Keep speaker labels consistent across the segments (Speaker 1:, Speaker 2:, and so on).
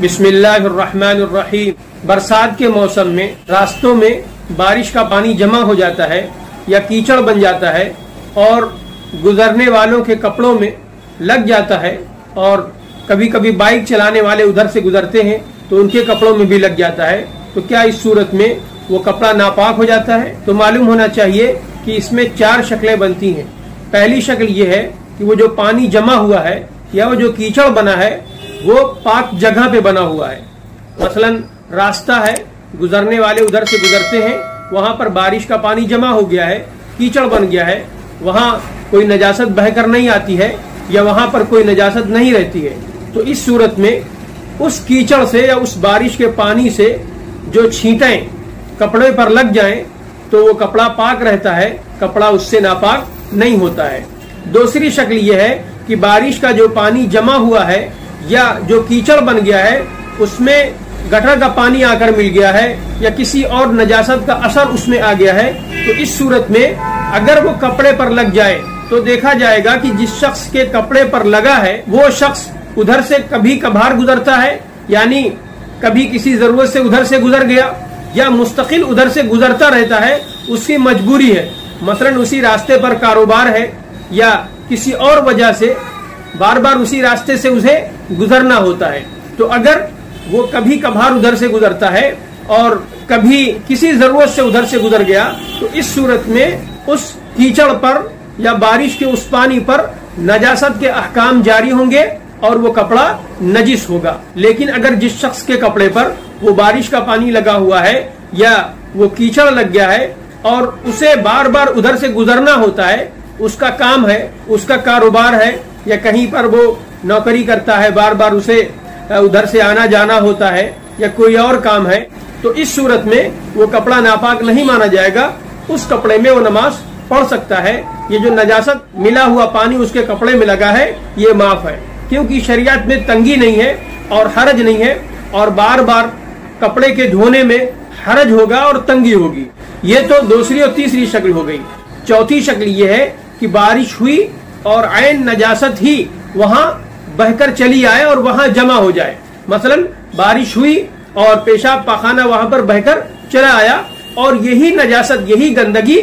Speaker 1: बिस्मिल्लाहिर्रहमानिर्रहीम। बरसात के मौसम में रास्तों में बारिश का पानी जमा हो जाता है या कीचड़ बन जाता है और गुजरने वालों के कपड़ों में लग जाता है, और कभी कभी बाइक चलाने वाले उधर से गुजरते हैं तो उनके कपड़ों में भी लग जाता है। तो क्या इस सूरत में वो कपड़ा नापाक हो जाता है? तो मालूम होना चाहिए कि इसमें 4 शक्लें बनती हैं। पहली शक्ल ये है कि वो जो पानी जमा हुआ है या वो जो कीचड़ बना है वो पाक जगह पे बना हुआ है। मसलन रास्ता है, गुजरने वाले उधर से गुजरते हैं, वहां पर बारिश का पानी जमा हो गया है, कीचड़ बन गया है, वहां कोई नजासत बहकर नहीं आती है या वहां पर कोई नजासत नहीं रहती है। तो इस सूरत में उस कीचड़ से या उस बारिश के पानी से जो छींटें कपड़े पर लग जाएं तो वो कपड़ा पाक रहता है, कपड़ा उससे नापाक नहीं होता है। दूसरी शक्ल ये है कि बारिश का जो पानी जमा हुआ है या जो कीचड़ बन गया है उसमें गटर का पानी आकर मिल गया है या किसी और नजासत का असर उसमें आ गया है, तो इस सूरत में अगर वो कपड़े पर लग जाए तो देखा जाएगा कि जिस शख्स के कपड़े पर लगा है वो शख्स उधर से कभी कभार गुजरता है, यानी कभी किसी जरूरत से उधर से गुजर गया या मुस्तकिल उधर से गुजरता रहता है, उसकी मजबूरी है। मसलन उसी रास्ते पर कारोबार है या किसी और वजह से बार बार उसी रास्ते से उसे गुजरना होता है। तो अगर वो कभी कभार उधर से गुजरता है और कभी किसी जरूरत से उधर से गुजर गया तो इस सूरत में उस कीचड़ पर या बारिश के उस पानी पर नजासत के अहकाम जारी होंगे और वो कपड़ा नजिस होगा। लेकिन अगर जिस शख्स के कपड़े पर वो बारिश का पानी लगा हुआ है या वो कीचड़ लग गया है और उसे बार बार उधर से गुजरना होता है, उसका काम है, उसका कारोबार है या कहीं पर वो नौकरी करता है, बार बार उसे उधर से आना जाना होता है या कोई और काम है, तो इस सूरत में वो कपड़ा नापाक नहीं माना जाएगा। उस कपड़े में वो नमाज पढ़ सकता है। ये जो नजासत मिला हुआ पानी उसके कपड़े में लगा है ये माफ है, क्योंकि शरीयत में तंगी नहीं है और हरज नहीं है, और बार बार कपड़े के धोने में हरज होगा और तंगी होगी। ये तो दूसरी और तीसरी शक्ल हो गई। चौथी शक्ल ये है कि बारिश हुई और ऐन नजासत ही वहां बहकर चली आए और वहां जमा हो जाए। मसलन बारिश हुई और पेशाब पाखाना वहां पर बहकर चला आया और यही नजासत, यही गंदगी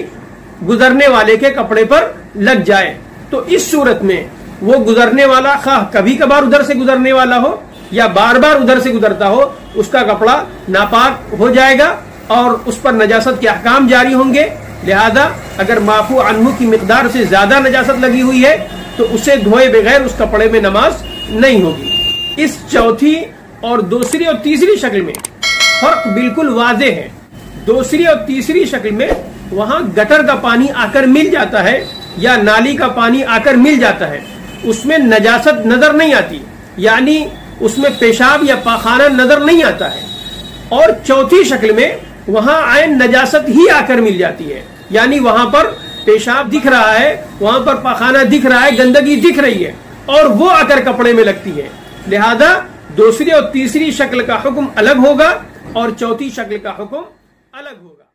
Speaker 1: गुजरने वाले के कपड़े पर लग जाए, तो इस सूरत में वो गुजरने वाला खा कभी कभार उधर से गुजरने वाला हो या बार बार उधर से गुजरता हो, उसका कपड़ा नापाक हो जाएगा और उस पर नजासत के अहकाम जारी होंगे। लिहाजा अगर माफू अन्हु की मिकदार से ज्यादा नजासत लगी हुई है तो उसे धोए बगैर उस कपड़े में नमाज नहीं होगी। इस चौथी और दूसरी और तीसरी शक्ल में फर्क बिल्कुल वाज़ेह है। दूसरी और तीसरी शक्ल में वहां गटर का पानी आकर मिल जाता है या नाली का पानी आकर मिल जाता है, उसमें नजासत नजर नहीं आती, यानी उसमें पेशाब या पाखाना नजर नहीं आता है। और चौथी शक्ल में वहां ऐन नजासत ही आकर मिल जाती है, यानी वहां पर पेशाब दिख रहा है, वहां पर पाखाना दिख रहा है, गंदगी दिख रही है और वो आकर कपड़े में लगती है। लिहाजा दूसरी और तीसरी शक्ल का हुक्म अलग होगा और चौथी शक्ल का हुक्म अलग होगा।